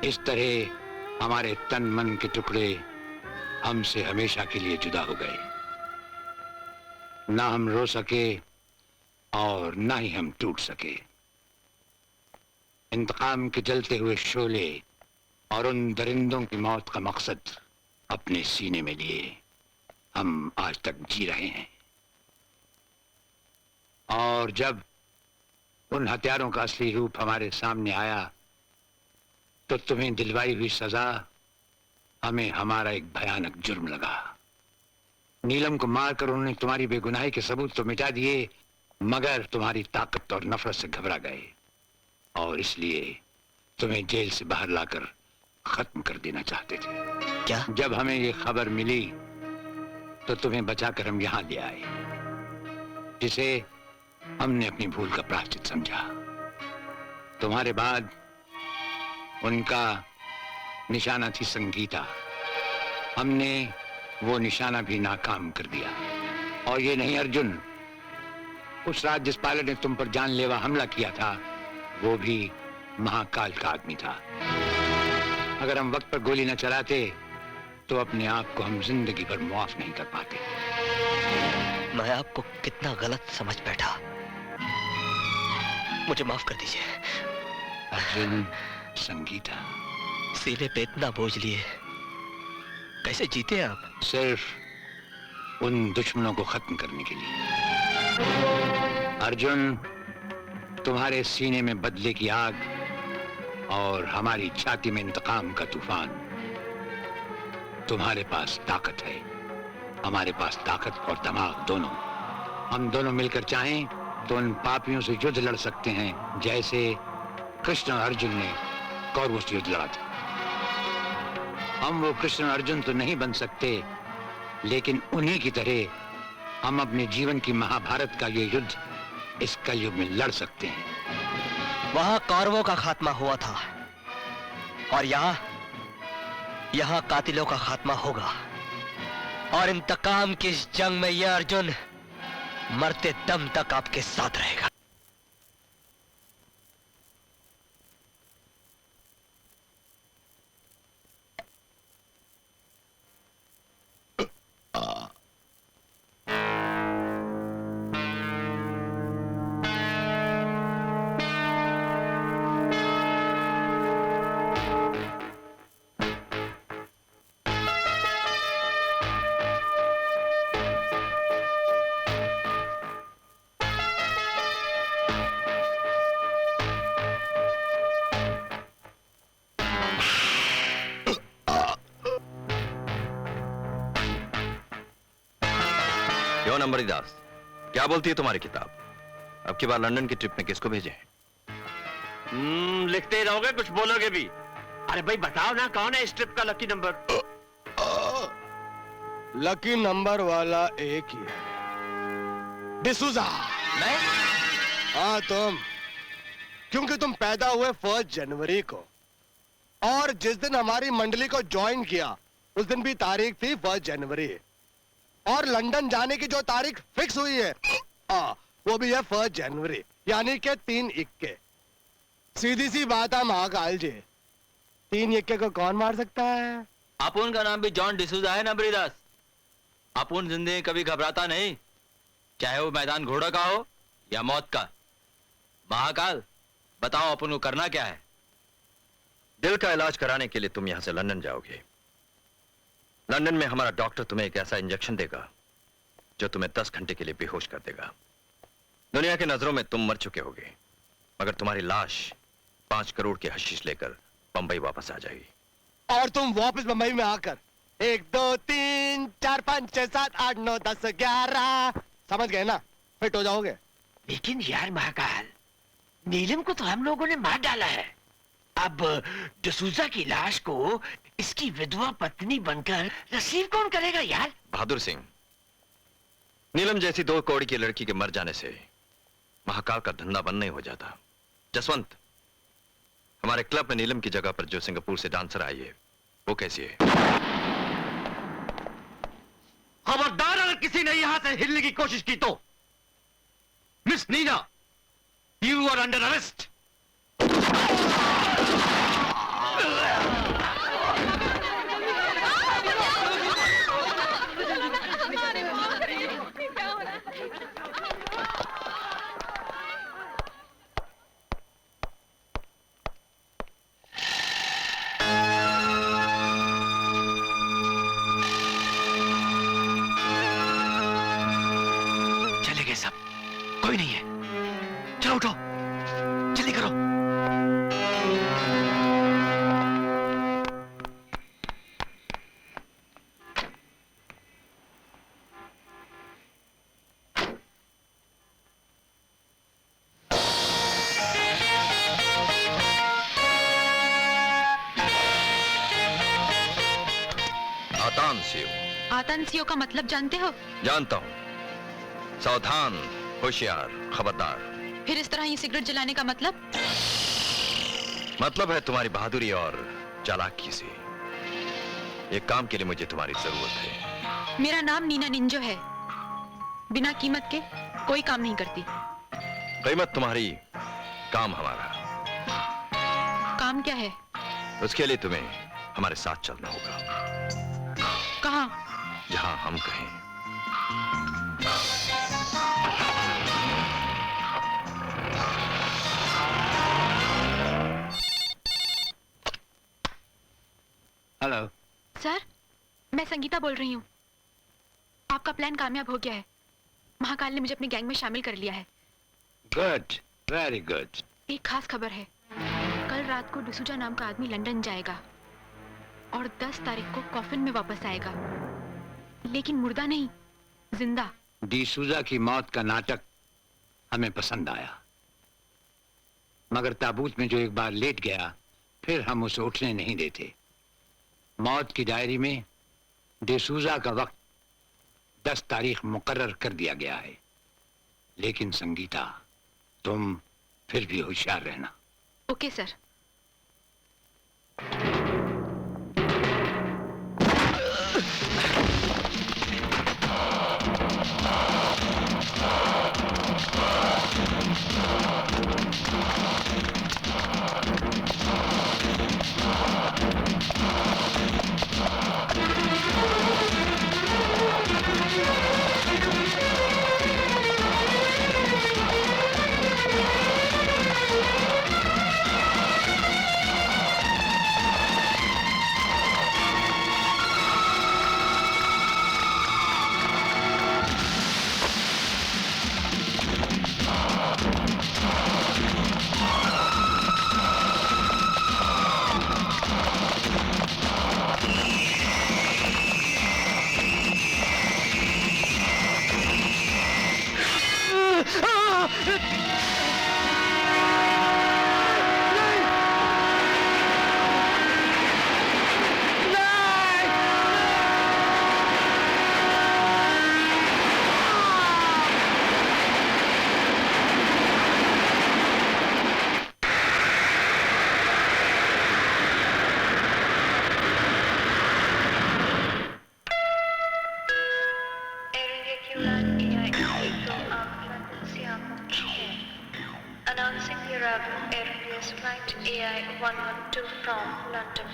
इस तरह हमारे तन मन के टुकड़े हमसे हमेशा के लिए जुदा हो गए। ना हम रो सके और ना ही हम टूट सके। इंतकाम के जलते हुए शोले और उन दरिंदों की मौत का मकसद अपने सीने में लिए हम आज तक जी रहे हैं। और जब उन हत्यारों का असली रूप हमारे सामने आया तो तुम्हें दिलवाई हुई सजा हमें हमारा एक भयानक जुर्म लगा। नीलम को मारकर उन्होंने तुम्हारी बेगुनाही के सबूत तो मिटा दिए, मगर तुम्हारी ताकत और नफरत से घबरा गए और इसलिए तुम्हें जेल से बाहर लाकर खत्म कर देना चाहते थे। क्या? जब हमें ये खबर मिली तो तुम्हें बचाकर हम यहां ले आए, जिसे हमने अपनी भूल का प्रायश्चित समझा। तुम्हारे बाद उनका निशाना थी संगीता। हमने वो निशाना भी नाकाम कर दिया। और ये नहीं अर्जुन, उस रात जिस पायलट ने तुम पर जानलेवा हमला किया था वो भी महाकाल का आदमी था। अगर हम वक्त पर गोली न चलाते तो अपने आप को हम जिंदगी भर माफ नहीं कर पाते। मैं आपको कितना गलत समझ बैठा, मुझे माफ कर दीजिए। अर्जुन, संगीता, सीने पे इतना बोझ लिए कैसे जीते हैं आप? सिर्फ उन दुश्मनों को खत्म करने के लिए। अर्जुन, तुम्हारे सीने में बदले की आग और हमारी छाती में इंतकाम का तूफान। तुम्हारे पास ताकत है, हमारे पास ताकत और दिमाग दोनों। हम दोनों मिलकर चाहें तो उन पापियों से युद्ध लड़ सकते हैं, जैसे कृष्ण और अर्जुन ने कौरवों से युद्ध लड़ा था। हम वो कृष्ण और अर्जुन तो नहीं बन सकते, लेकिन उन्हीं की तरह हम अपने जीवन की महाभारत का ये युद्ध इस कलयुग में लड़ सकते हैं। वहां कौरवों का खात्मा हुआ था और यहां कातिलों का खात्मा होगा। और इंतकाम की इस जंग में यह अर्जुन मरते दम तक आपके साथ रहेगा। अमरीदास, क्या बोलती है तुम्हारी किताब? अब की बार लंदन की ट्रिप में किसको भेजे? लिखते ही रहोगे, कुछ बोलोगे भी? अरे भाई बताओ ना, कौन है इस ट्रिप का लकी नंबर? लकी नंबर वाला एक ही है, डिसूजा। मैं? हाँ तुम, क्योंकि तुम पैदा हुए 1 जनवरी को और जिस दिन हमारी मंडली को ज्वाइन किया उस दिन भी तारीख थी 1 जनवरी। और लंदन जाने की जो तारीख फिक्स हुई है वो भी है 1 जनवरी, यानी कि 3 इक्के। सीधी सी बात है महाकाल जी, 3 इक्के को कौन मार सकता है? अपुन का नाम भी जॉन डिसूजा है ना अमरीदास। अपुन जिंदगी कभी घबराता नहीं, चाहे वो मैदान घोड़ों का हो या मौत का। महाकाल, बताओ अपुन को करना क्या है? दिल का इलाज कराने के लिए तुम यहां से लंदन जाओगे। लंदन में हमारा डॉक्टर तुम्हें एक ऐसा इंजेक्शन देगा जो तुम्हें 10 घंटे के लिए बेहोश कर देगा। दुनिया की नजरों में तुम मर चुके होगे, मगर तुम्हारी लाश 5 करोड़ के हशीश लेकर बंबई वापस आ जाएगी। और तुम वापस बंबई में आकर 1 2 3 4 5 6 7 8 9 10 11 समझ गए ना, फिट हो जाओगे। लेकिन यार महाकाल, नीलम को तो हम लोगों ने मार डाला है। अब डिसूजा की लाश को इसकी विधवा पत्नी बनकर रिसीव कौन करेगा यार? बहादुर सिंह, नीलम जैसी 2 कौड़ी की लड़की के मर जाने से महाकाल का धंधा बंद नहीं हो जाता। जसवंत, हमारे क्लब में नीलम की जगह पर जो सिंगापुर से डांसर आई है वो कैसी है? खबरदार अगर किसी ने यहां से हिलने की कोशिश की तो miss Nina, you are under arrest. आतानसियो। आतंसियों का मतलब जानते हो? जानता हूँ। सावधान, होशियार, खबरदार। फिर इस तरह ये सिगरेट जलाने का मतलब? मतलब है तुम्हारी बहादुरी और चालाकी से। एक काम के लिए मुझे तुम्हारी जरूरत है। मेरा नाम नीना निंजो है। बिना कीमत के कोई काम नहीं करती। कीमत तुम्हारी, काम हमारा। काम क्या है? उसके लिए तुम्हें हमारे साथ चलना होगा। कहाँ? जहां हम कहें। हेलो। सर, मैं संगीता बोल रही हूँ। आपका प्लान कामयाब हो गया है। महाकाल ने मुझे अपने गैंग में शामिल कर लिया है। Good, very good. एक खास खबर है। कल रात को डिसूजा नाम का आदमी लंदन जाएगा और 10 तारीख को कॉफिन में वापस आएगा, लेकिन मुर्दा नहीं, जिंदा। डिसूजा की मौत का नाटक हमें पसंद आया, मगर ताबूत में जो एक बार लेट गया फिर हम उसे उठने नहीं देते। मौत की डायरी में डिसूजा का वक्त 10 तारीख मुकर्रर कर दिया गया है। लेकिन संगीता, तुम फिर भी होशियार रहना। Okay sir. Announcing the arrival of Air India's flight AI 112 from London.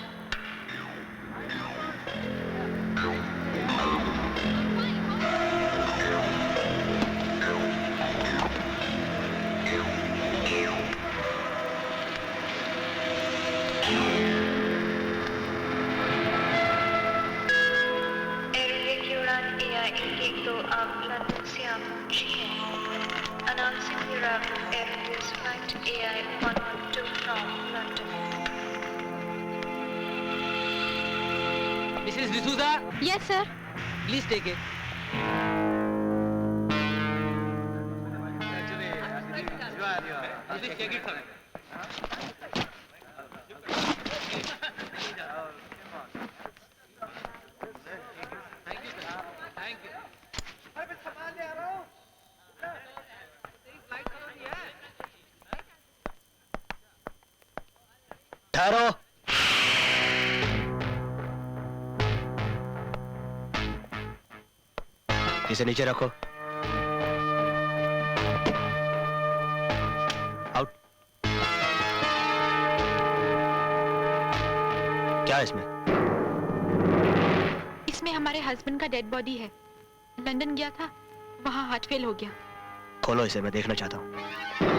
Air India की उड़ान AI 112 अब लंदन से आ पहुंची है। Announcing the arrival of Air India's flight AI 112 from London. Mrs. D'Souza, yes sir. please take it. ठहरो। इसे नीचे रखो। आउट। क्या है इसमें? इसमें हमारे हस्बैंड का डेड बॉडी है। लंदन गया था, वहाँ हार्ट फेल हो गया। खोलो इसे, मैं देखना चाहता हूँ।